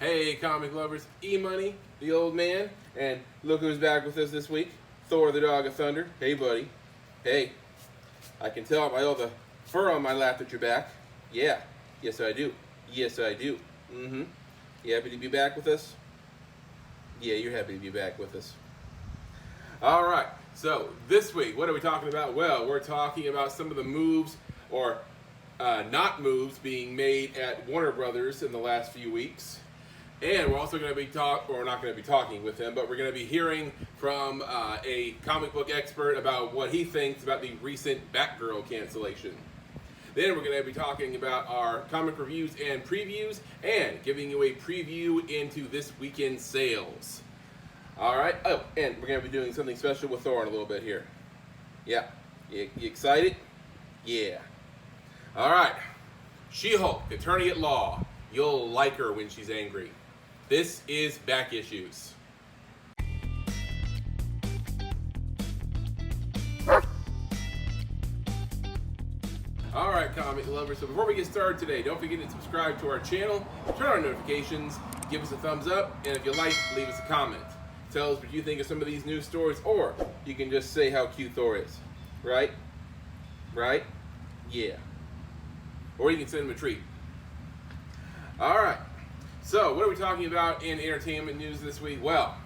Hey, comic lovers, EMoney, the old man, and look who's back with us this week, Thor the Dog of Thunder. Hey, buddy. Hey, I can tell by all the fur on my lap that you're back. Yeah, yes I do. Yes I do. You happy to be back with us? Yeah, you're happy to be back with us. All right, so this week, what are we talking about? Well, we're talking about some of the moves, or not moves, being made at Warner Brothers in the last few weeks. And we're also going to be we're not going to be talking with him, but we're going to be hearing from a comic book expert about what he thinks about the recent Batgirl cancellation. Then we're going to be talking about our comic reviews and previews, and giving you a preview into this weekend's sales. All right. Oh, and we're going to be doing something special with Thor in a little bit here. Yeah. You excited? Yeah. All right. She-Hulk, attorney at law. You'll like her when she's angry. This is Back Issues. Alright, comic lovers, so before we get started today, don't forget to subscribe to our channel, turn on notifications, give us a thumbs up, and if you like, leave us a comment. Tell us what you think of some of these news stories, or you can just say how cute Thor is. Right? Right? Yeah. Or you can send him a treat. Alright. So, what are we talking about in entertainment news this week? Well,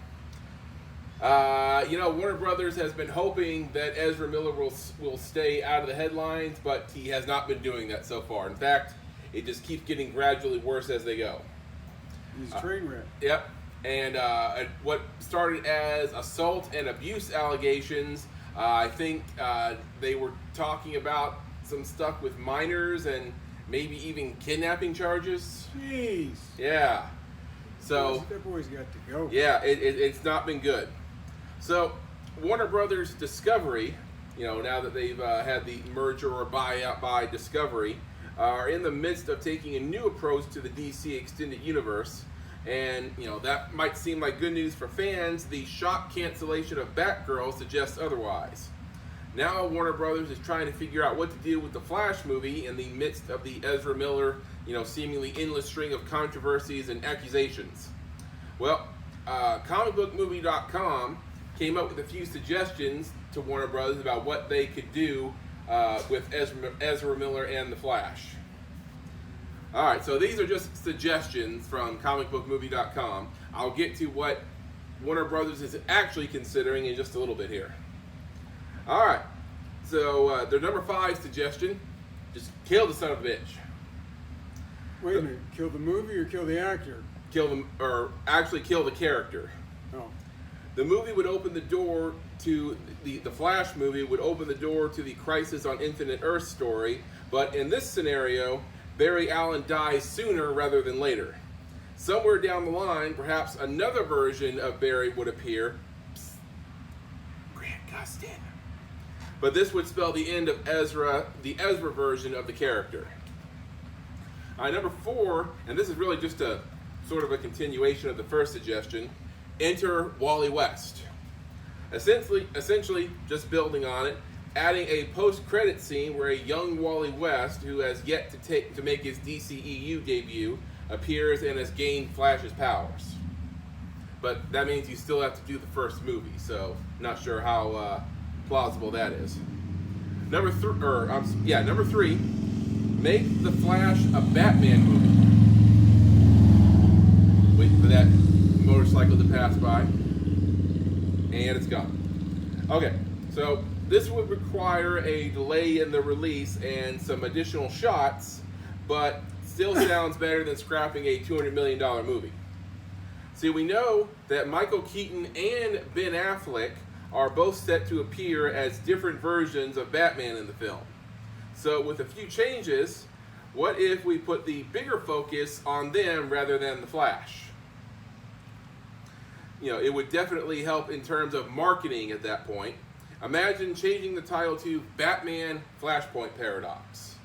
Warner Brothers has been hoping that Ezra Miller will stay out of the headlines, but he has not been doing that so far. In fact, it just keeps getting gradually worse as they go. He's a train wreck. Yep. And what started as assault and abuse allegations, I think they were talking about some stuff with minors and maybe even kidnapping charges. Jeez. Yeah. So that boy's got to go. Yeah, it's not been good. So Warner Brothers Discovery, now that they've had the merger or buyout by Discovery, are in the midst of taking a new approach to the DC Extended Universe. And, that might seem like good news for fans. The shock cancellation of Batgirl suggests otherwise. Now Warner Brothers is trying to figure out what to do with the Flash movie in the midst of the Ezra Miller, seemingly endless string of controversies and accusations. Well, comicbookmovie.com came up with a few suggestions to Warner Brothers about what they could do with Ezra Miller and the Flash. All right, so these are just suggestions from comicbookmovie.com. I'll get to what Warner Brothers is actually considering in just a little bit here. All right, so their number 5 suggestion: just kill the son of a bitch. Wait a minute, kill the movie or kill the actor? Kill them, or actually kill the character. Oh. The movie would open the door to the Flash movie would open the door to the Crisis on Infinite Earth story, but in this scenario, Barry Allen dies sooner rather than later. Somewhere down the line, perhaps another version of Barry would appear. Psst. Grant Gustin. But this would spell the end of Ezra, the Ezra version of the character. Number 4, and this is really just a sort of a continuation of the first suggestion, enter Wally West. Essentially, just building on it, adding a post-credit scene where a young Wally West, who has yet to make his DCEU debut, appears and has gained Flash's powers. But that means you still have to do the first movie, so not sure how plausible that is. Number 3, make the Flash a Batman movie. Wait for that motorcycle to pass by, and it's gone. Okay, so this would require a delay in the release and some additional shots, but still sounds better than scrapping a $200 million movie. See, we know that Michael Keaton and Ben Affleck are both set to appear as different versions of Batman in the film. So with a few changes, what if we put the bigger focus on them rather than the Flash? It would definitely help in terms of marketing at that point. Imagine changing the title to Batman Flashpoint Paradox.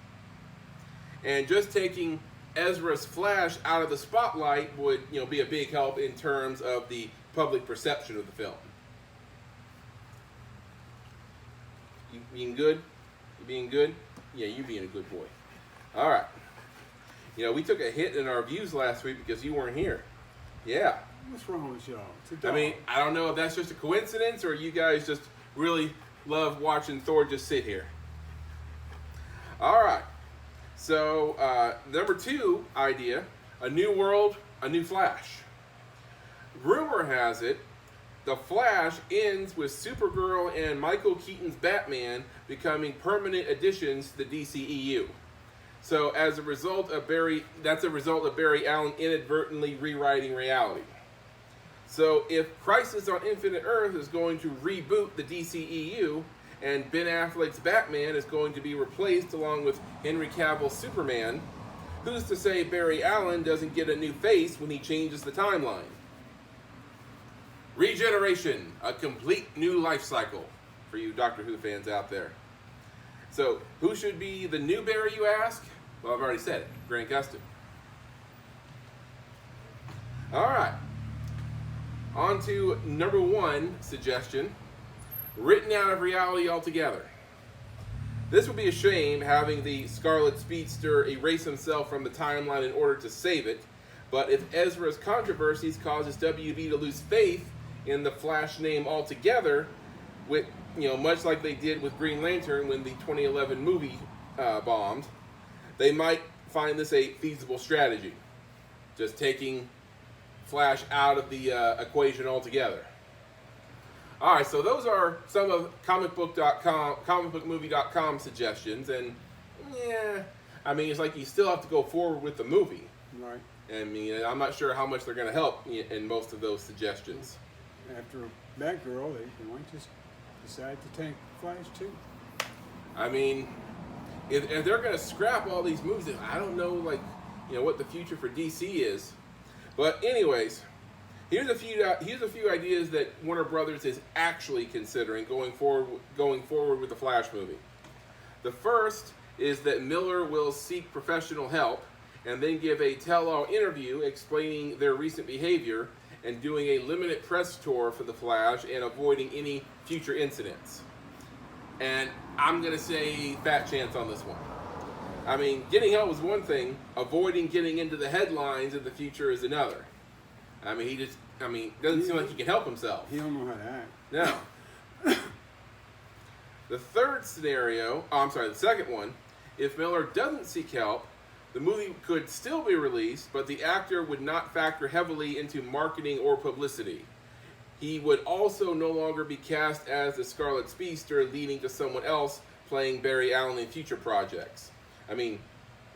And just taking Ezra's Flash out of the spotlight would, be a big help in terms of the public perception of the film. You being good? You being good? Yeah, you being a good boy. All right. We took a hit in our views last week because you weren't here. Yeah. What's wrong with y'all? It's a dog. I mean, I don't know if that's just a coincidence or you guys just really love watching Thor just sit here. All right. So, number 2 idea, a new world, a new Flash. Rumor has it, The Flash ends with Supergirl and Michael Keaton's Batman becoming permanent additions to the DCEU. So, as a result of Barry Allen inadvertently rewriting reality. So, if Crisis on Infinite Earth is going to reboot the DCEU, and Ben Affleck's Batman is going to be replaced along with Henry Cavill's Superman, who's to say Barry Allen doesn't get a new face when he changes the timeline? Regeneration, a complete new life cycle for you Doctor Who fans out there. So, who should be the new Barry, you ask? Well, I've already said it, Grant Gustin. All right. On to number 1 suggestion, written out of reality altogether. This would be a shame, having the Scarlet Speedster erase himself from the timeline in order to save it, but if Ezra's controversies causes WB to lose faith in the Flash name altogether, with much like they did with Green Lantern when the 2011 movie bombed, they might find this a feasible strategy, just taking Flash out of the equation altogether. All right, so those are some of comicbookmovie.com suggestions, and yeah, I mean, it's like you still have to go forward with the movie. Right. I mean, I'm not sure how much they're going to help in most of those suggestions. After Batgirl, they might just decide to tank Flash too. I mean, if they're going to scrap all these movies, I don't know, what the future for DC is. But anyways, here's a few ideas that Warner Brothers is actually considering going forward with the Flash movie. The first is that Miller will seek professional help and then give a tell-all interview explaining their recent behavior and doing a limited press tour for the Flash and avoiding any future incidents. And I'm going to say fat chance on this one. I mean, getting help was one thing, avoiding getting into the headlines in the future is another. I mean, doesn't seem like he can help himself. He don't know how to act. No. The second one, if Miller doesn't seek help, the movie could still be released, but the actor would not factor heavily into marketing or publicity. He would also no longer be cast as the Scarlet Speedster, leading to someone else playing Barry Allen in future projects. I mean,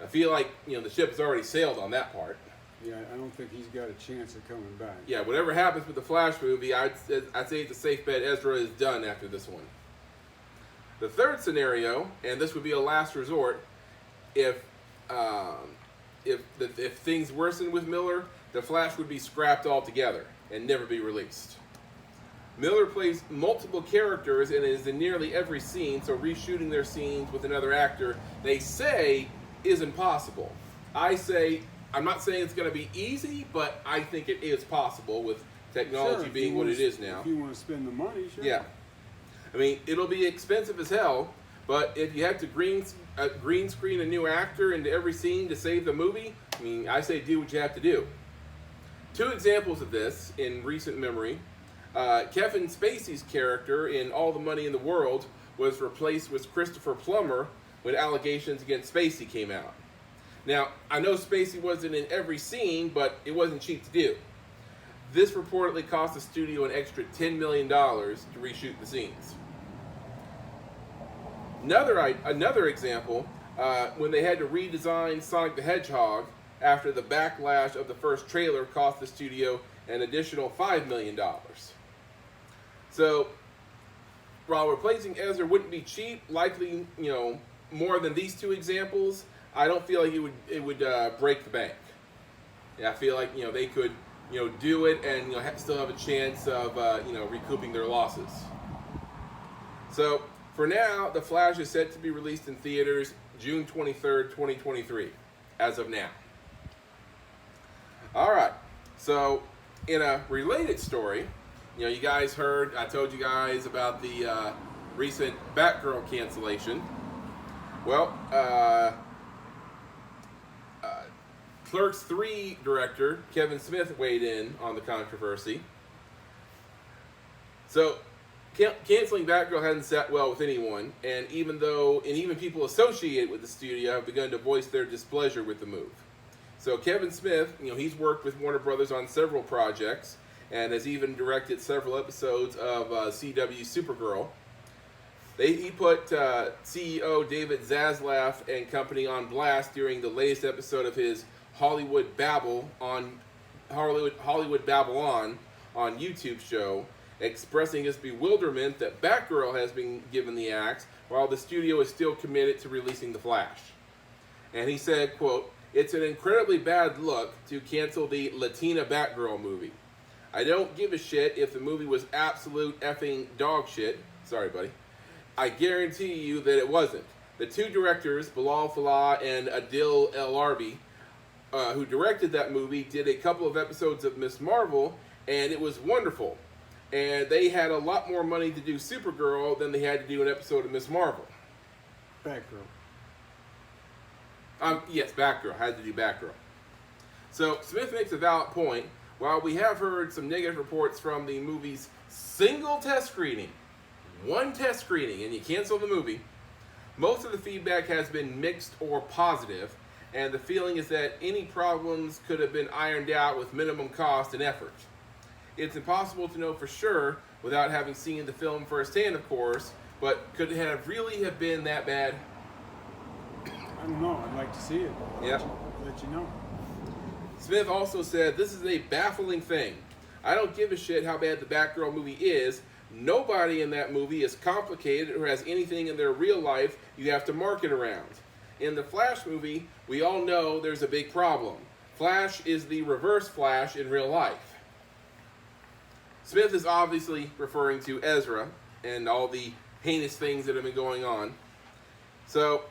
I feel like, the ship has already sailed on that part. Yeah, I don't think he's got a chance of coming back. Yeah, whatever happens with the Flash movie, I'd say it's a safe bet Ezra is done after this one. The third scenario, and this would be a last resort, if things worsen with Miller, the Flash would be scrapped altogether and never be released. Miller plays multiple characters and is in nearly every scene, so reshooting their scenes with another actor, they say, is impossible. I'm not saying it's going to be easy, but I think it is possible with technology being what it is now. If you want to spend the money, sure. Yeah. I mean, it'll be expensive as hell, but if you have to green screen a new actor into every scene to save the movie, I mean, I say do what you have to do. 2 examples of this in recent memory. Kevin Spacey's character in All the Money in the World was replaced with Christopher Plummer when allegations against Spacey came out. Now, I know Spacey wasn't in every scene, but it wasn't cheap to do. This reportedly cost the studio an extra $10 million to reshoot the scenes. Another example, when they had to redesign Sonic the Hedgehog after the backlash of the first trailer cost the studio an additional $5 million. So, while replacing Ezra wouldn't be cheap, likely, more than these 2 examples, I don't feel like it would break the bank. Yeah, I feel like, they could, do it and, still have a chance of, recouping their losses. So, for now, The Flash is set to be released in theaters June 23rd, 2023, as of now. All right, so in a related story, you guys heard, I told you guys about the recent Batgirl cancellation. Well, Clerks 3 director, Kevin Smith, weighed in on the controversy. So, canceling Batgirl hasn't sat well with anyone, and even people associated with the studio have begun to voice their displeasure with the move. So Kevin Smith, he's worked with Warner Brothers on several projects, and has even directed several episodes of CW Supergirl. He put CEO David Zaslav and company on blast during the latest episode of his Hollywood Babble on YouTube show, expressing his bewilderment that Batgirl has been given the axe while the studio is still committed to releasing The Flash. And he said, quote, "It's an incredibly bad look to cancel the Latina Batgirl movie. I don't give a shit if the movie was absolute effing dog shit. Sorry, buddy. I guarantee you that it wasn't. The two directors, Bilal Fallah and Adil El Arbi, who directed that movie, did a couple of episodes of Ms. Marvel, and it was wonderful. And they had a lot more money to do Supergirl than they had to do an episode of Ms. Marvel." Batgirl. Yes, Batgirl. Had to do Batgirl. So, Smith makes a valid point. While we have heard some negative reports from the movie's single test screening, one test screening, and you cancel the movie, most of the feedback has been mixed or positive, and the feeling is that any problems could have been ironed out with minimum cost and effort. It's impossible to know for sure without having seen the film firsthand, of course, but could it have really have been that bad? I don't know. I'd like to see it. Yep. I'll let you know. Smith also said, "This is a baffling thing. I don't give a shit how bad the Batgirl movie is. Nobody in that movie is complicated or has anything in their real life you have to market around. In the Flash movie, we all know there's a big problem. Flash is the reverse Flash in real life." Smith is obviously referring to Ezra and all the heinous things that have been going on. So,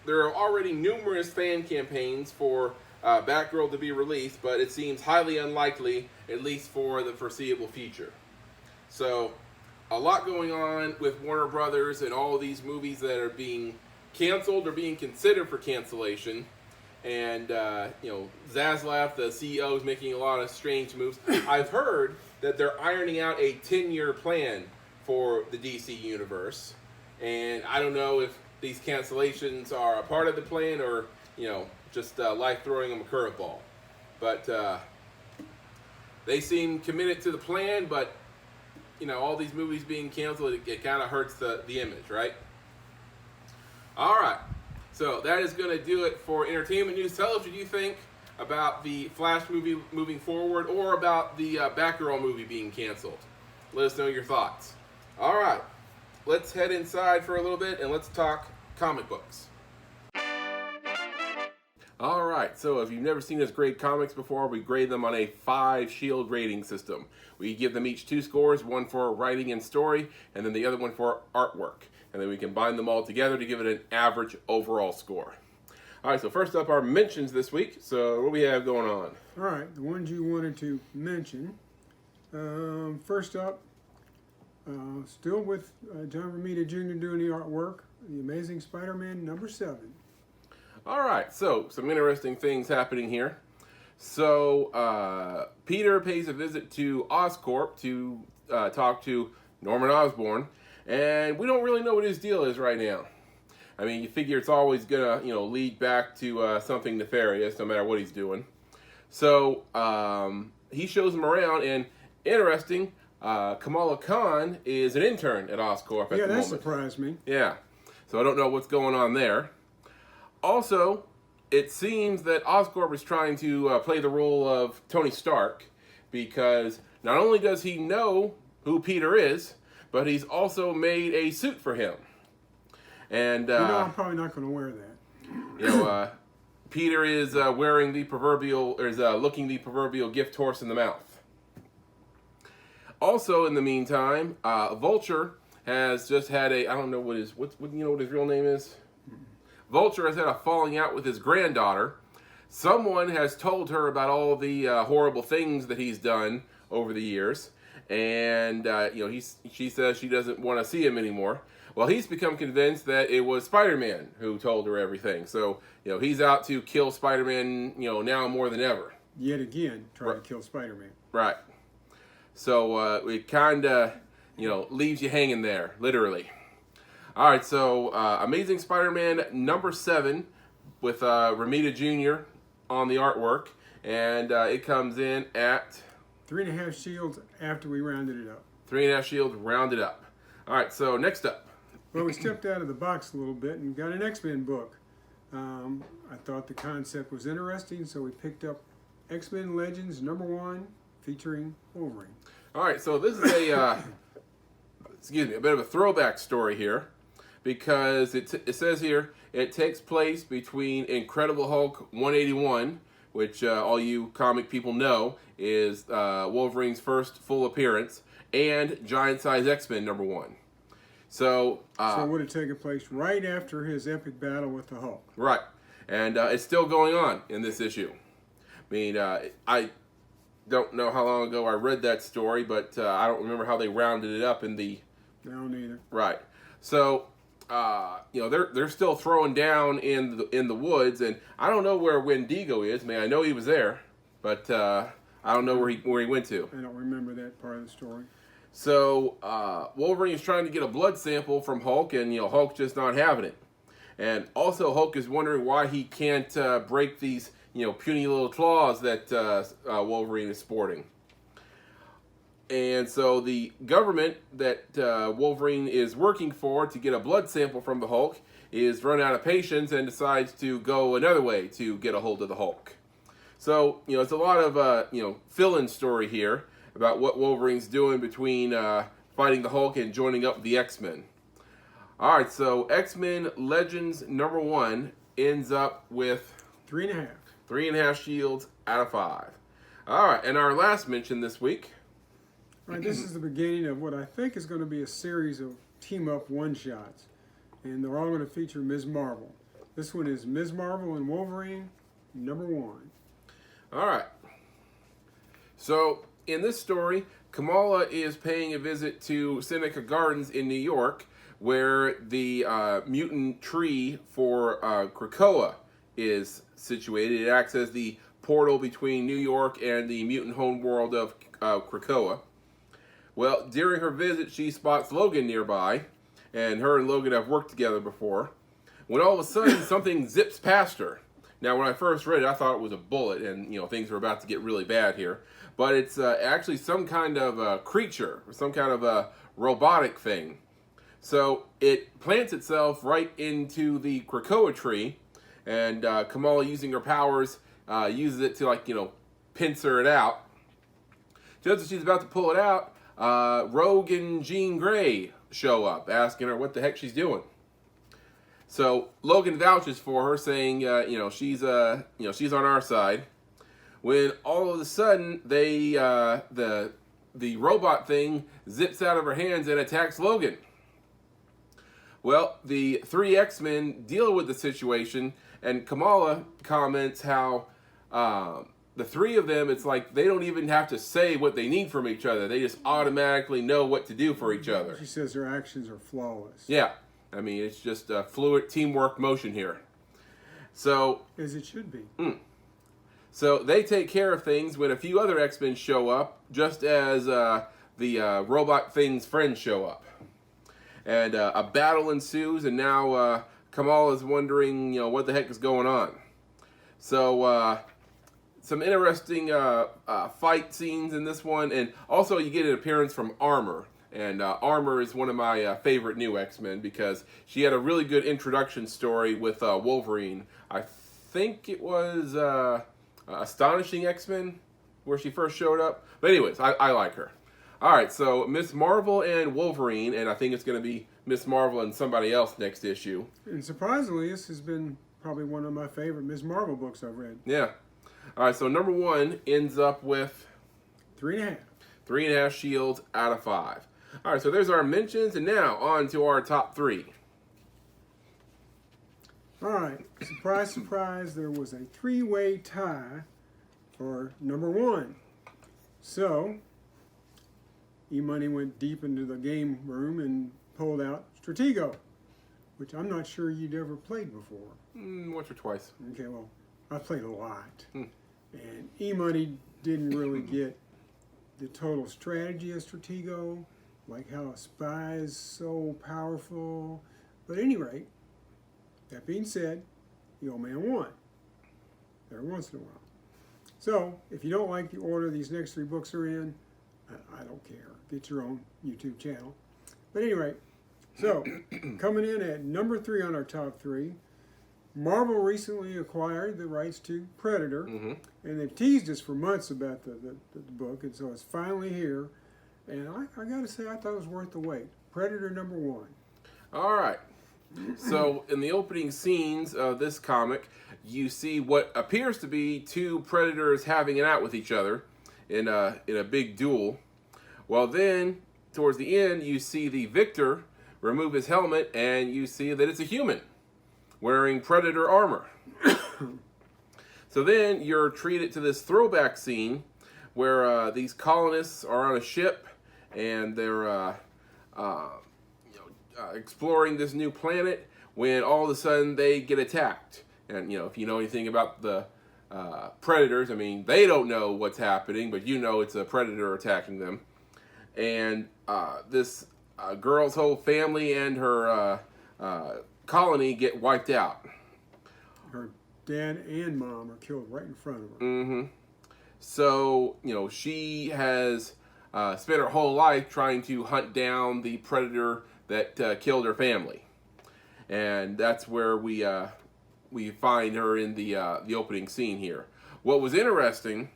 there are already numerous fan campaigns for Batgirl to be released, but it seems highly unlikely, at least for the foreseeable future. So, a lot going on with Warner Brothers and all these movies that are being canceled or being considered for cancellation. And, Zaslav, the CEO, is making a lot of strange moves. I've heard that they're ironing out a 10-year plan for the DC universe. And I don't know if these cancellations are a part of the plan or, just life throwing them a curveball. But they seem committed to the plan, but, all these movies being canceled, it kind of hurts the image, right? All right. So that is going to do it for entertainment news. Tell us what you think about the Flash movie moving forward or about the Batgirl movie being canceled. Let us know your thoughts. All right. Let's head inside for a little bit and let's talk comic books. All right, so if you've never seen us grade comics before, we grade them on a 5 shield rating system. We give them each 2 scores, one for writing and story, and then the other one for artwork. And then we combine them all together to give it an average overall score. All right, so first up, our mentions this week. So what do we have going on? All right, the ones you wanted to mention. First up, still with John Romita Jr. doing the artwork, The Amazing Spider-Man #7. All right, so some interesting things happening here. So Peter pays a visit to Oscorp to talk to Norman Osborn, and we don't really know what his deal is right now. I mean, you figure it's always gonna, lead back to something nefarious, no matter what he's doing. So he shows him around, and interesting, Kamala Khan is an intern at Oscorp at the moment. Yeah, that surprised me. Yeah, so I don't know what's going on there. Also, it seems that Oscorp is trying to play the role of Tony Stark, because not only does he know who Peter is, but he's also made a suit for him. And I'm probably not going to wear that. Peter is wearing the proverbial, or is looking the proverbial gift horse in the mouth. Also, in the meantime, Vulture has just had a, I don't know what his real name is? Vulture has had a falling out with his granddaughter. Someone has told her about all the horrible things that he's done over the years, and she says she doesn't want to see him anymore. Well, he's become convinced that it was Spider-Man who told her everything. So, he's out to kill Spider-Man, now more than ever. Yet again, trying to kill Spider-Man. Right. So, it kind of, leaves you hanging there, literally. All right, so Amazing Spider-Man number 7 with Romita Jr. on the artwork. And it comes in at 3.5 shields after we rounded it up. 3.5 shields rounded up. All right, so next up. Well, we stepped out of the box a little bit and got an X-Men book. I thought the concept was interesting, so we picked up X-Men Legends number 1 featuring Wolverine. All right, so this is a a bit of a throwback story here, because it says here it takes place between Incredible Hulk 181, which all you comic people know is Wolverine's first full appearance, and Giant Size X-Men number 1. So it would have taken place right after his epic battle with the Hulk. Right, and it's still going on in this issue. I mean, I don't know how long ago I read that story, but I don't remember how they rounded it up in the... I don't either. Right. So, they're still throwing down in the woods, and I don't know where Wendigo is. I mean, I know he was there, but I don't know where he went to. I don't remember that part of the story. So Wolverine is trying to get a blood sample from Hulk, and Hulk's just not having it. And also Hulk is wondering why he can't break these puny little claws that Wolverine is sporting. And so the government that Wolverine is working for to get a blood sample from the Hulk is run out of patience and decides to go another way to get a hold of the Hulk. So, it's a lot of, fill-in story here about what Wolverine's doing between fighting the Hulk and joining up with the X-Men. All right, so X-Men Legends number 1 ends up with 3.5. 3.5 shields out of 5. All right, and our last mention this week. All right, this is the beginning of what I think is going to be a series of team-up one-shots. And they're all going to feature Ms. Marvel. This one is Ms. Marvel and Wolverine, number 1. All right. So, in this story, Kamala is paying a visit to Seneca Gardens in New York, where the mutant tree for Krakoa is situated. It acts as the portal between New York and the mutant homeworld of Krakoa. Well, during her visit, she spots Logan nearby, and her and Logan have worked together before, when all of a sudden something zips past her. Now, when I first read it, I thought it was a bullet, and things were about to get really bad here. But it's actually some kind of creature, or some kind of a robotic thing. So it plants itself right into the Krakoa tree, and Kamala, using her powers, uses it to pincer it out. Just as she's about to pull it out, Rogue and Jean Grey show up, asking her what the heck she's doing. So Logan vouches for her, saying, she's on our side. When all of a sudden the robot thing zips out of her hands and attacks Logan. Well, the 3 X-Men deal with the situation, and Kamala comments how the 3 of them, it's like they don't even have to say what they need from each other. They just automatically know what to do for each other. She says her actions are flawless. Yeah. I mean, it's just a fluid teamwork motion here. So, as it should be. So they take care of things when a few other X-Men show up, just as the robot thing's friends show up. And a battle ensues, and now Kamala's wondering, what the heck is going on. So some interesting fight scenes in this one, and also you get an appearance from Armor. And Armor is one of my favorite new X-Men because she had a really good introduction story with Wolverine. I think it was Astonishing X-Men where she first showed up. But anyways, I like her. All right, so Miss Marvel and Wolverine, and I think it's going to be Miss Marvel and somebody else next issue. And surprisingly, this has been probably one of my favorite Miss Marvel books I've read. Yeah. All right, so number 1 ends up with 3.5. 3.5 shields out of 5. All right, so there's our mentions, and now on to our top 3. All right, surprise, surprise, there was a 3-way tie for number 1. So, EMoney went deep into the game room and pulled out Stratego, which I'm not sure you'd ever played before. Once or twice. Okay, well, I played a lot. And EMoney didn't really get the total strategy of Stratego, like how a spy is so powerful. But at any rate, that being said, the old man won every once in a while. So, if you don't like the order these next 3 books are in, I don't care. Get your own YouTube channel. But anyway, so coming in at number 3 on our top 3, Marvel recently acquired the rights to Predator, and they've teased us for months about the book, and so it's finally here. And I got to say, I thought it was worth the wait. Predator number 1. All right. So in the opening scenes of this comic, you see what appears to be 2 predators having it out with each other in a big duel. Well, then towards the end, you see the victor remove his helmet, and you see that it's a human wearing Predator armor. So then you're treated to this throwback scene where these colonists are on a ship and they're exploring this new planet when all of a sudden they get attacked. And if you know anything about the predators, I mean, they don't know what's happening, but you know it's a predator attacking them. And this girl's whole family and her colony get wiped out. Her dad and mom are killed right in front of her. So, she has spent her whole life trying to hunt down the predator that killed her family. And that's where we find her in the opening scene here. What was interesting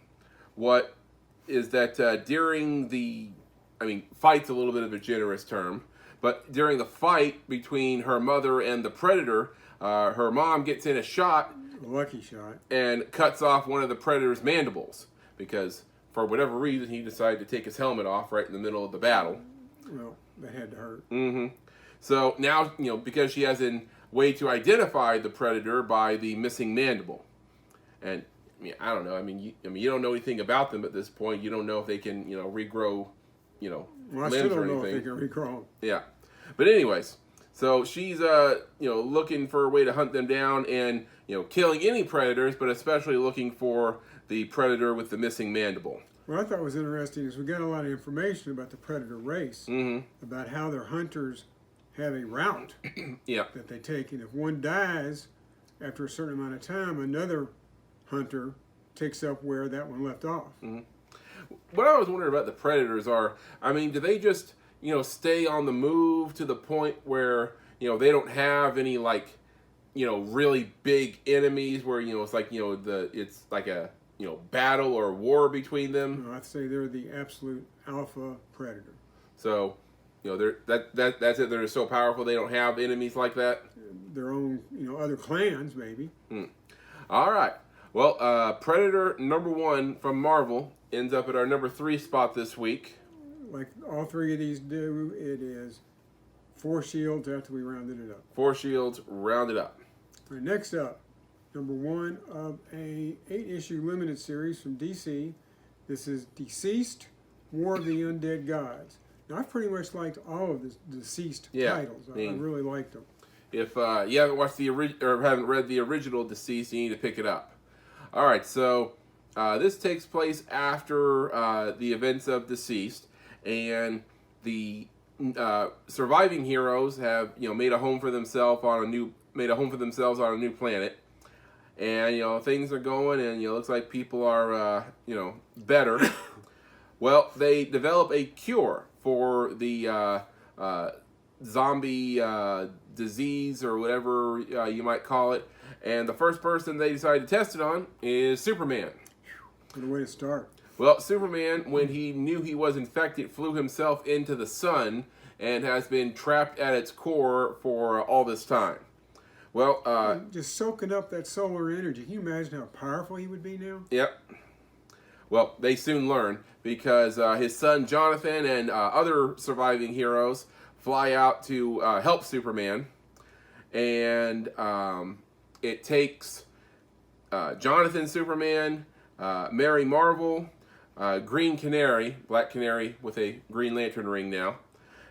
is that during fight's a little bit of a generous term, but during the fight between her mother and the predator, her mom gets in a shot, a lucky shot, and cuts off one of the predator's mandibles because for whatever reason he decided to take his helmet off right in the middle of the battle. Well, that had to hurt. So now, because she has a way to identify the predator by the missing mandible, and I don't know. You don't know anything about them at this point. You don't know if they can, regrow, Well, I limbs still or don't know anything. if they can regrow. Yeah, but anyways, so she's looking for a way to hunt them down and killing any predators, but especially looking for the predator with the missing mandible. What I thought was interesting is we got a lot of information about the predator race, about how their hunters have a route that they take, and if one dies after a certain amount of time, another hunter takes up where that one left off. What I was wondering about the predators do they just stay on the move to the point where they don't have any really big enemies where it's like it's like a battle or war between them? No, I'd say they're the absolute alpha predator. So that's it. They're so powerful they don't have enemies like that. Their own other clans maybe. All right. Well, Predator number 1 from Marvel ends up at our number 3 spot this week. Like all 3 of these do, it is 4 shields after we rounded it up. 4 shields rounded up. All right, next up, number 1 of a 8-issue limited series from DC. This is DCeased, War of the Undead Gods. Now, I've pretty much liked all of the DCeased titles. I really liked them. If you haven't watched or haven't read the original DCeased, you need to pick it up. All right, so this takes place after the events of DCeased, and the surviving heroes have made a home for themselves on a new planet, and things are going, and looks like people are better. Well, they develop a cure for the zombie disease or whatever you might call it. And the first person they decide to test it on is Superman. What a way to start. Well, Superman, when he knew he was infected, flew himself into the sun and has been trapped at its core for all this time. Well, just soaking up that solar energy. Can you imagine how powerful he would be now? Yep. Well, they soon learn because his son Jonathan and other surviving heroes fly out to help Superman. And it takes Jonathan Superman, Mary Marvel, Green Canary, Black Canary with a Green Lantern ring now,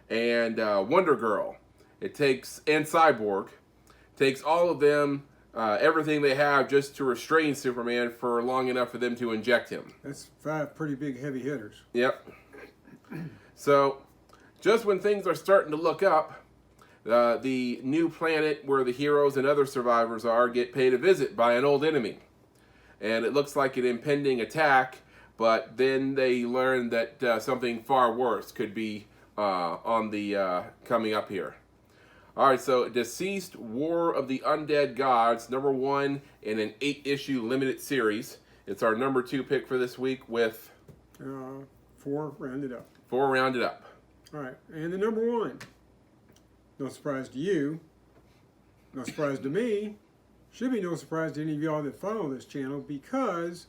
and Wonder Girl. And Cyborg. Takes all of them, everything they have, just to restrain Superman for long enough for them to inject him. That's 5 pretty big heavy hitters. Yep. So, just when things are starting to look up, the new planet where the heroes and other survivors get paid a visit by an old enemy. And it looks like an impending attack, but then they learn that something far worse could be on the coming up here. All right, so DCeased, War of the Undead Gods, #1 in an 8-issue limited series. It's our #2 pick for this week with 4 rounded up. 4 rounded up. All right, and the #1. No surprise to you. No surprise to me. Should be no surprise to any of y'all that follow this channel, because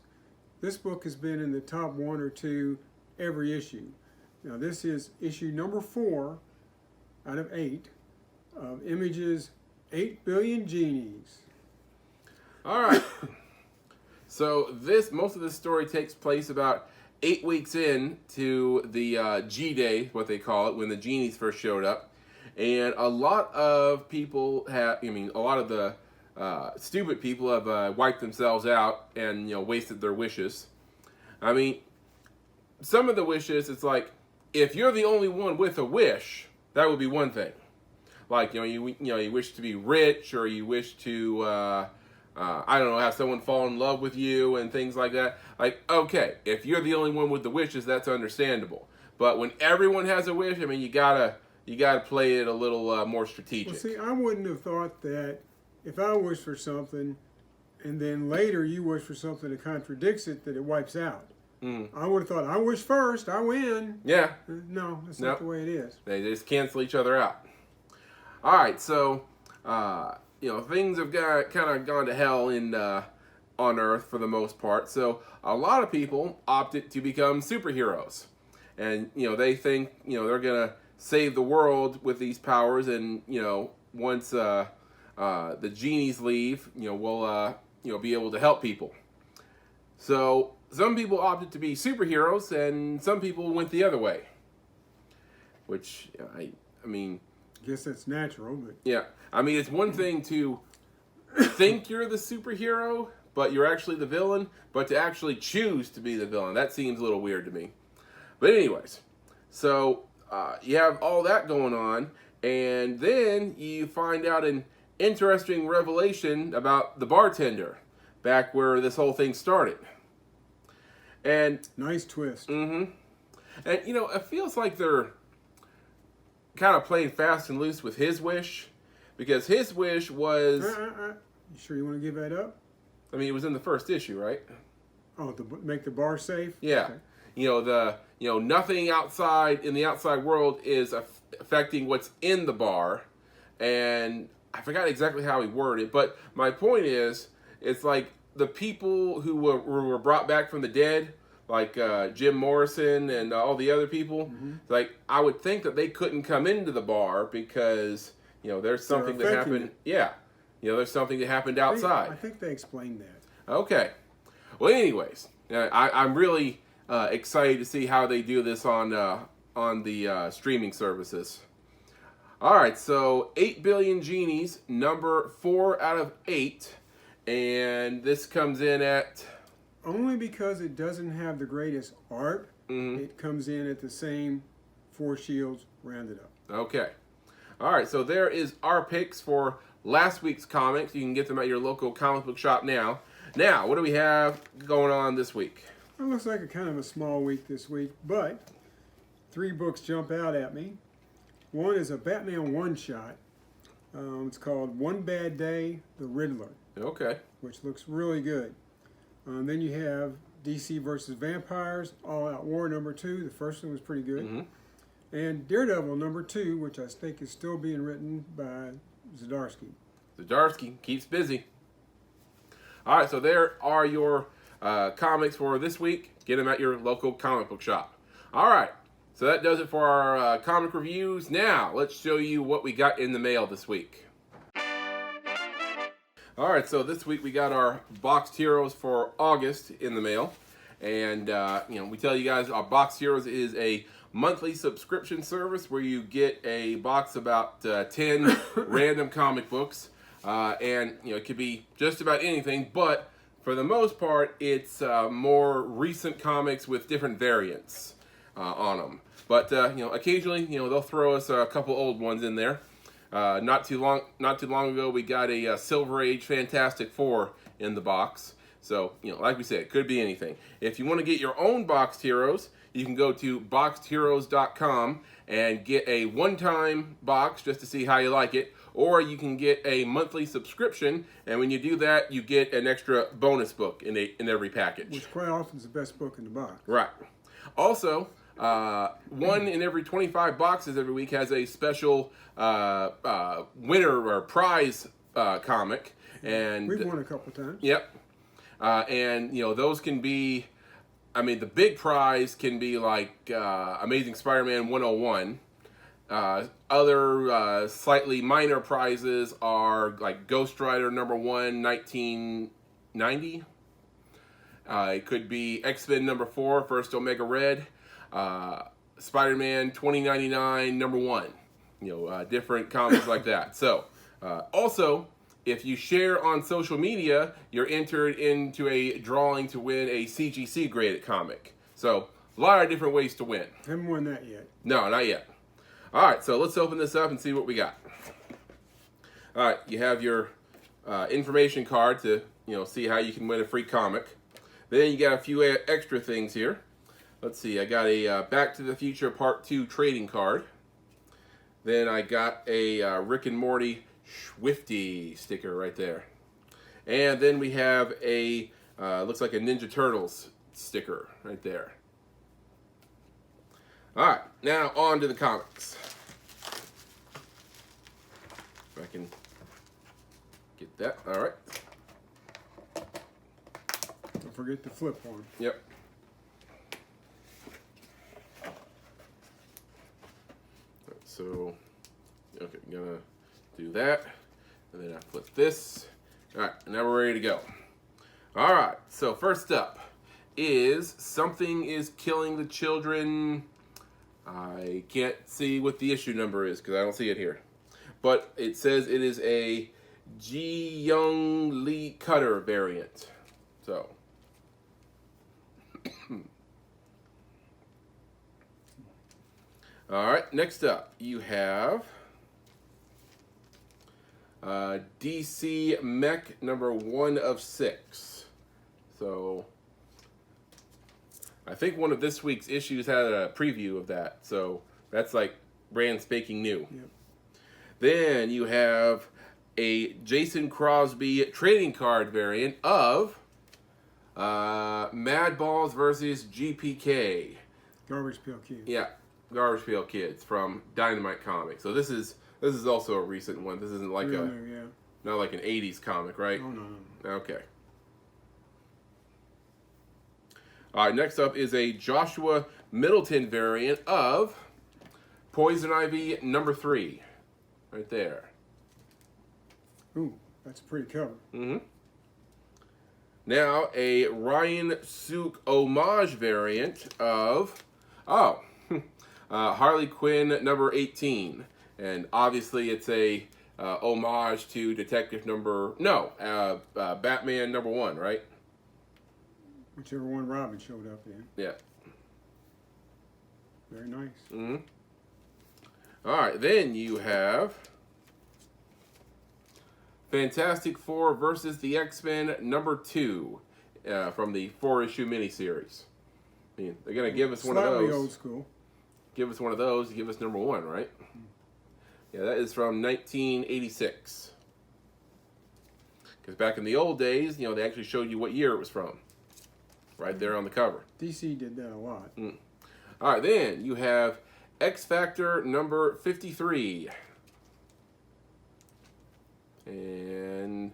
this book has been in the top 1 or 2 every issue. Now this is issue #4 out of 8 of Image's 8 Billion Genies. All right. So most of this story takes place about 8 weeks in to the G-Day, what they call it, when the Genies first showed up. And a lot of people a lot of the stupid people have wiped themselves out and, wasted their wishes. I mean, some of the wishes, it's like, if you're the only one with a wish, that would be one thing. Like, you wish to be rich, or you wish to, I don't know, have someone fall in love with you and things like that. Like, okay, if you're the only one with the wishes, that's understandable. But when everyone has a wish, you gotta play it a little more strategic. Well, see, I wouldn't have thought that if I wish for something, and then later you wish for something that contradicts it, that it wipes out. I would have thought, I wish first, I win. Yeah. No, that's not the way it is. They just cancel each other out. All right, so things have kind of gone to hell on Earth for the most part. So a lot of people opted to become superheroes, and they think they're gonna save the world with these powers, and once the Genies leave, we'll be able to help people. So some people opted to be superheroes, and some people went the other way. Which I guess that's natural, but yeah. It's one thing to think you're the superhero, but you're actually the villain, but to actually choose to be the villain, that seems a little weird to me. But anyways, so you have all that going on, and then you find out an interesting revelation about the bartender, back where this whole thing started. And nice twist. And it feels like they're kind of playing fast and loose with his wish, because his wish was You sure you want to give that up? it was in the first issue, right? Oh, to make the bar safe? Yeah. Okay. Nothing outside in the outside world is affecting what's in the bar. And I forgot exactly how he worded it, but my point is, it's like the people who were brought back from the dead, like Jim Morrison and all the other people, like, I would think that they couldn't come into the bar because, there's something that happened. Yeah. There's something that happened outside. I think they explained that. Okay. Well, anyways, I'm really excited to see how they do this on the streaming services. All right, so 8 Billion Genies, #4 out of 8. And this comes in at... Only because it doesn't have the greatest art, it comes in at the same 4 shields rounded up. Okay. All right, so there is our picks for last week's comics. You can get them at your local comic book shop now. Now, what do we have going on this week? It looks like a kind of a small week this week, but 3 books jump out at me. One is a Batman one-shot. It's called One Bad Day, The Riddler. Okay. Which looks really good. Then you have DC versus Vampires, All Out War #2. The first one was pretty good. And Daredevil #2, which I think is still being written by Zdarsky. Zdarsky keeps busy. All right, so there are your comics for this week. Get them at your local comic book shop. All right, so that does it for our comic reviews. Now, let's show you what we got in the mail this week. All right, so this week we got our boxed heroes for August in the mail. And we tell you guys, our Box Heroes is a monthly subscription service where you get a box about 10 random comic books, and it could be just about anything, but for the most part, it's more recent comics with different variants on them. But occasionally, they'll throw us a couple old ones in there. Not too long ago, we got a Silver Age Fantastic Four in the box. So, like we said, it could be anything. If you want to get your own Boxed Heroes, you can go to boxedheroes.com and get a one-time box just to see how you like it. Or you can get a monthly subscription, and when you do that, you get an extra bonus book in every package. Which quite often is the best book in the box. Right. Also, one in every 25 boxes every week has a special winner or prize comic. And we've won a couple times. Yep. And those can be, the big prize can be like Amazing Spider-Man 101. Other slightly minor prizes are like Ghost Rider #1, 1990. It could be X-Men #4, First Omega Red. Spider-Man 2099 #1. Different comics like that. So, also, if you share on social media, you're entered into a drawing to win a CGC graded comic. So, a lot of different ways to win. Haven't won that yet. No, not yet. All right, so let's open this up and see what we got. All right, you have your information card to see how you can win a free comic. Then you got a few extra things here. Let's see, I got a Back to the Future Part 2 trading card. Then I got a Rick and Morty Swifty sticker right there. And then we have a, looks like a Ninja Turtles sticker right there. Alright, now on to the comics. If I can get that, alright. Don't forget to flip one. Yep. So, okay, I'm gonna do that, and then I flip this. All right, now we're ready to go. All right, so first up is Something is Killing the Children. I can't see what the issue number is because I don't see it here, but it says it is a Ji Young Lee Cutter variant. So. All right, next up, you have DC Mech #1 of 6. So, I think one of this week's issues had a preview of that. So, that's like brand spanking new. Yep. Then you have a Jason Crosby trading card variant of Mad Balls versus GPK. Garbage Pail Kid. Yeah. Garbage Pail Kids from Dynamite Comics. So this is also a recent one. This isn't like not like an 80s comic, right? Oh, no. Okay. All right, next up is a Joshua Middleton variant of Poison Ivy #3. Right there. Ooh, that's a pretty cover. Mm-hmm. Now, a Ryan Sook homage variant of Harley Quinn #18, and obviously it's a homage to Batman #1, right? Whichever one Robin showed up in. Yeah. Very nice. Mm-hmm. All right, then you have Fantastic Four versus the X-Men #2 from the 4-issue miniseries. I mean, they're gonna give us one of those. Slightly old school. Give us one of those, give us #1, right? Yeah, that is from 1986. Because back in the old days, they actually showed you what year it was from. Right there on the cover. DC did that a lot. All right, then you have X Factor #53. And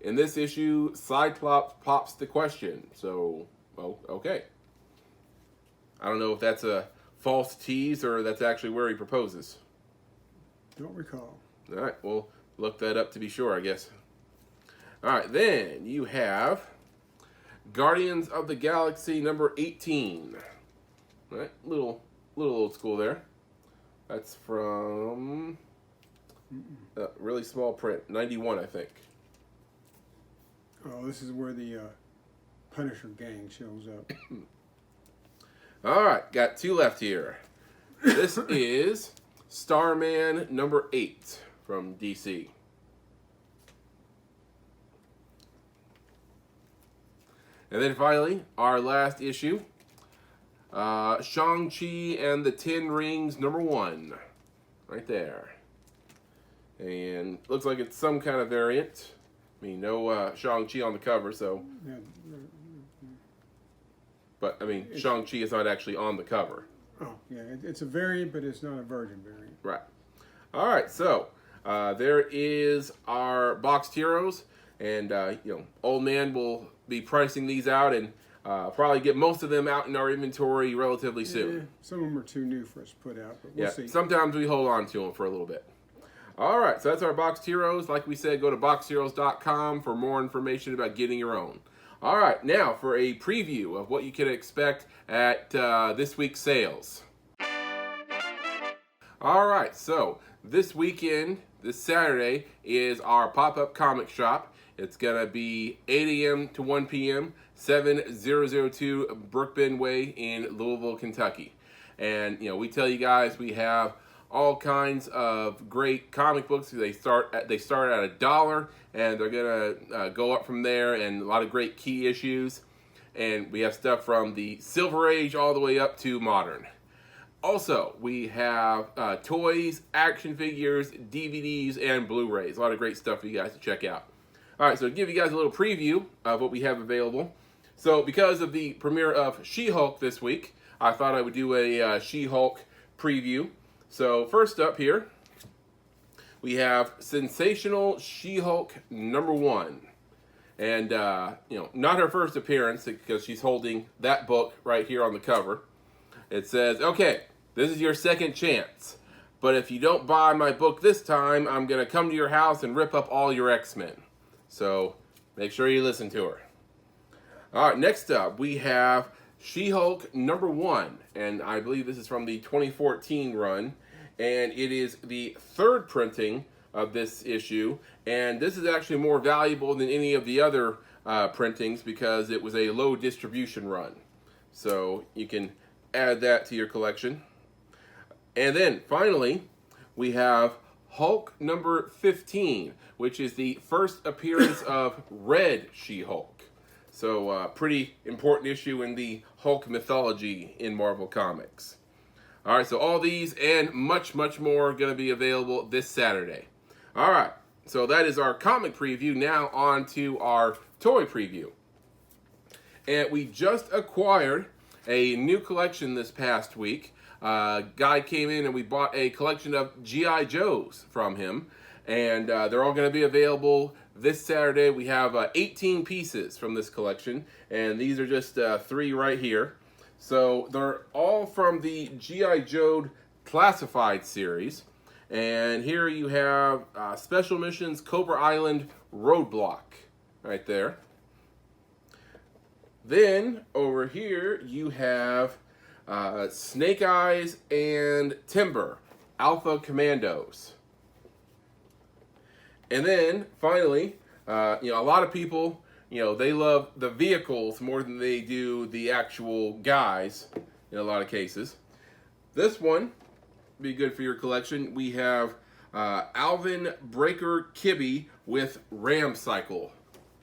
in this issue, Cyclops pops the question. So, okay. I don't know if that's a false tease or that's actually where he proposes. Don't recall. All right, we'll look that up to be sure, I guess. All right, then you have Guardians of the Galaxy number 18. All right, little old school there. That's from really small print, 91, I think. Oh, this is where the Punisher gang shows up. All right, got 2 left here. This is Starman number 8 from DC. And then finally, our last issue, Shang-Chi and the Ten Rings number 1, right there. And looks like it's some kind of variant. I mean, no Shang-Chi on the cover, so. But, I mean, Shang-Chi is not actually on the cover. Oh, yeah, it's a variant, but it's not a virgin variant. Right. All right, so there is our boxed heroes. And, Old Man will be pricing these out and probably get most of them out in our inventory relatively soon. Yeah, some of them are too new for us to put out, but we'll see. Sometimes we hold on to them for a little bit. All right, so that's our boxed heroes. Like we said, go to boxedheroes.com for more information about getting your own. All right, now for a preview of what you can expect at this week's sales. All right, so this weekend, this Saturday, is our pop-up comic shop. It's going to be 8 a.m. to 1 p.m., 7002 Brookbend Way in Louisville, Kentucky. And, we tell you guys we have all kinds of great comic books. They start at $1, and they're gonna go up from there, and a lot of great key issues. And we have stuff from the Silver Age all the way up to modern. Also, we have toys, action figures, DVDs, and Blu-rays. A lot of great stuff for you guys to check out. All right, so to give you guys a little preview of what we have available. So because of the premiere of She-Hulk this week, I thought I would do a She-Hulk preview. So first up here, we have Sensational She-Hulk number 1. And, not her first appearance because she's holding that book right here on the cover. It says, okay, this is your second chance. But if you don't buy my book this time, I'm going to come to your house and rip up all your X-Men. So make sure you listen to her. All right, next up, we have She-Hulk number 1, and I believe this is from the 2014 run, and it is the 3rd printing of this issue, and this is actually more valuable than any of the other printings because it was a low distribution run. So you can add that to your collection. And then finally, we have Hulk number 15, which is the first appearance of Red She-Hulk. So, pretty important issue in the Hulk mythology in Marvel Comics. All right, so all these and much, much more are going to be available this Saturday. All right, so that is our comic preview. Now on to our toy preview. And we just acquired a new collection this past week. Guy came in and we bought a collection of G.I. Joes from him. And they're all going to be available this Saturday. We have 18 pieces from this collection, and these are just 3 right here. So they're all from the G.I. Joe Classified series. And here you have Special Missions Cobra Island Roadblock right there. Then over here you have Snake Eyes and Timber, Alpha Commandos. And then, finally, a lot of people, they love the vehicles more than they do the actual guys in a lot of cases. This one would be good for your collection. We have Alvin Breaker Kibbe with Ram Cycle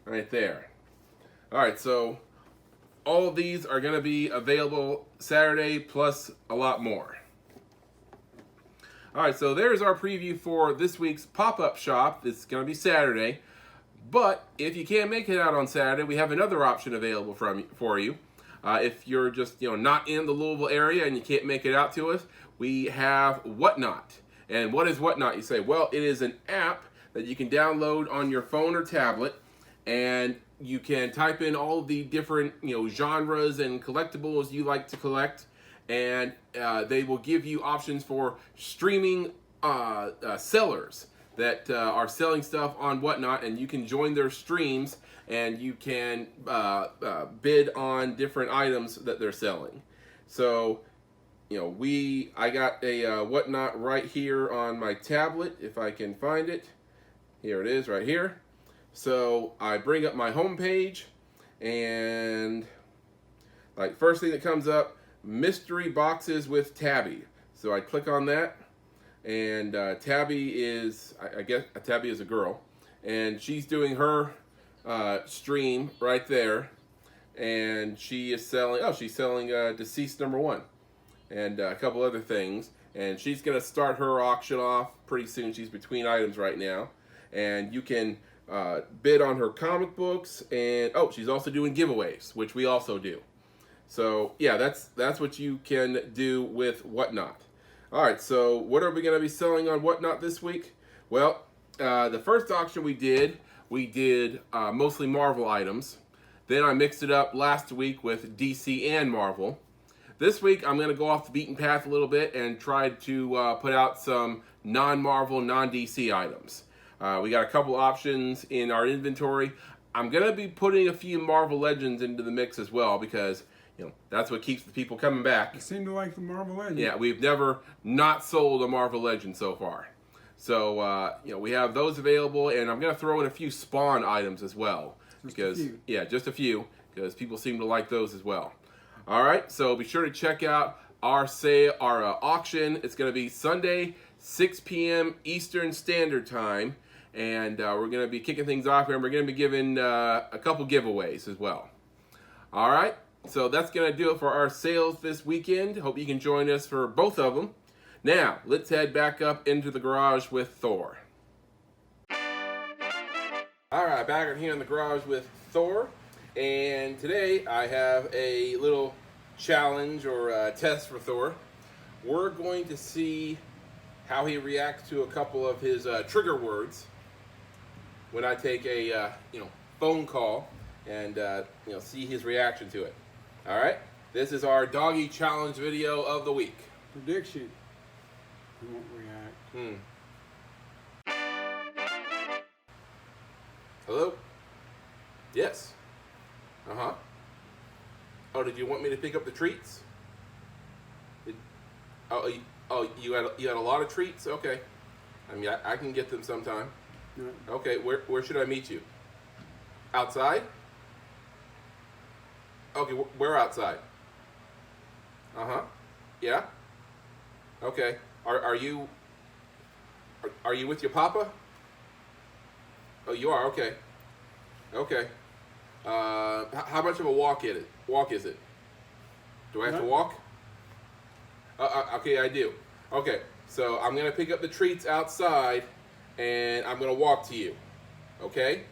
right there. All right, so all of these are going to be available Saturday plus a lot more. All right, so there's our preview for this week's pop-up shop. It's going to be Saturday. But if you can't make it out on Saturday, we have another option available for you. If you're just not in the Louisville area and you can't make it out to us, we have Whatnot. And what is Whatnot? You say, well, it is an app that you can download on your phone or tablet, and you can type in all the different genres and collectibles you like to collect. And they will give you options for streaming sellers that are selling stuff on Whatnot, and you can join their streams and you can bid on different items that they're selling. So, you know, I got a Whatnot right here on my tablet, if I can find it. Here it is, right here. So I bring up my home page, and like first thing that comes up, mystery boxes with Tabby. So I click on that, and Tabby is, I guess Tabby is a girl, and she's doing her stream right there, and she is selling, she's selling DCeased #1 and a couple other things, and she's gonna start her auction off pretty soon. She's between items right now, and you can bid on her comic books, and she's also doing giveaways, which we also do. So yeah, that's what you can do with Whatnot. All right, so what are we going to be selling on Whatnot this week? Well, the first auction we did mostly Marvel items. Then I mixed it up last week with DC and Marvel. This week I'm going to go off the beaten path a little bit and try to put out some non-Marvel, non-DC items. We got a couple options in our inventory. I'm going to be putting a few Marvel Legends into the mix as well, because that's what keeps the people coming back. You seem to like the Marvel Legend. Yeah, we've never not sold a Marvel Legend so far. So, we have those available, and I'm going to throw in a few Spawn items as well. Just a few, because people seem to like those as well. All right, so be sure to check out our auction. It's going to be Sunday, 6 p.m. Eastern Standard Time, and we're going to be kicking things off, and we're going to be giving a couple giveaways as well. All right. So that's going to do it for our sales this weekend. Hope you can join us for both of them. Now, let's head back up into the garage with Thor. All right, back in here in the garage with Thor. And today I have a little challenge or test for Thor. We're going to see how he reacts to a couple of his trigger words when I take a phone call and see his reaction to it. All right, this is our doggy challenge video of the week. Prediction. He won't react. Hello? Yes. Uh-huh. Oh, did you want me to pick up the treats? You had a lot of treats? Okay. I mean, I can get them sometime. No. Okay, where should I meet you? Outside? Okay, where outside? Uh-huh. Yeah? Okay. Are you with your papa? Oh, you are? Okay. Okay. How much of a walk is it? Do I have to walk? Okay, I do. Okay, so I'm going to pick up the treats outside, and I'm going to walk to you. Okay?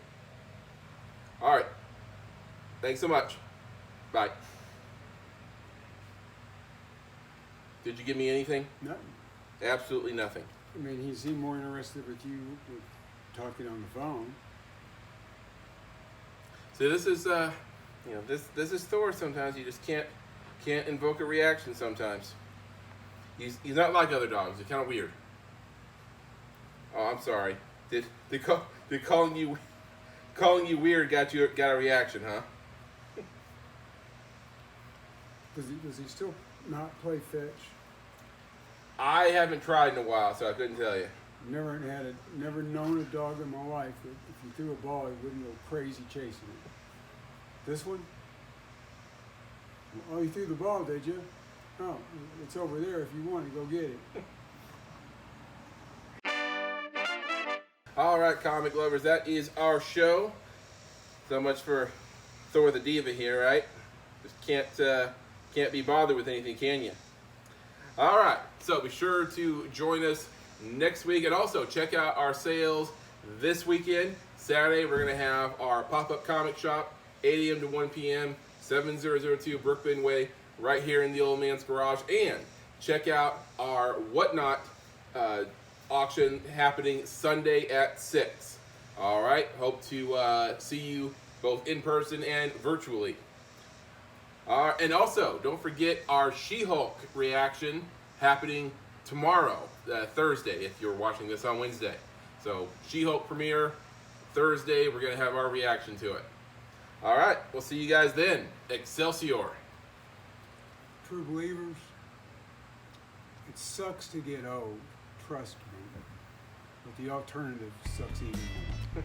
All right. Thanks so much. Bye. Did you give me anything? Nothing. Absolutely nothing. I mean, he seemed more interested with you talking on the phone. So this is, this is Thor. Sometimes you just can't invoke a reaction. Sometimes he's not like other dogs. He's kind of weird. Oh, I'm sorry. Did calling you weird got a reaction, huh? Does he still not play fetch? I haven't tried in a while, so I couldn't tell you. Never known a dog in my life that if you threw a ball, he wouldn't go crazy chasing it. This one? Oh, you threw the ball, did you? Oh, it's over there if you want to go get it. All right, comic lovers, that is our show. So much for Thor the Diva here, right? Just can't be bothered with anything, can you? All right, so be sure to join us next week, and also check out our sales this weekend. Saturday, we're going to have our pop-up comic shop, 8 a.m. to 1 p.m., 7002 Brookbend Way, right here in the old man's garage. And check out our Whatnot auction happening Sunday at 6. All right, hope to see you both in person and virtually. And also, don't forget our She-Hulk reaction happening tomorrow, Thursday, if you're watching this on Wednesday. So She-Hulk premiere Thursday. We're gonna have our reaction to it. All right, we'll see you guys then. Excelsior. True believers, it sucks to get old, trust me, but the alternative sucks even more.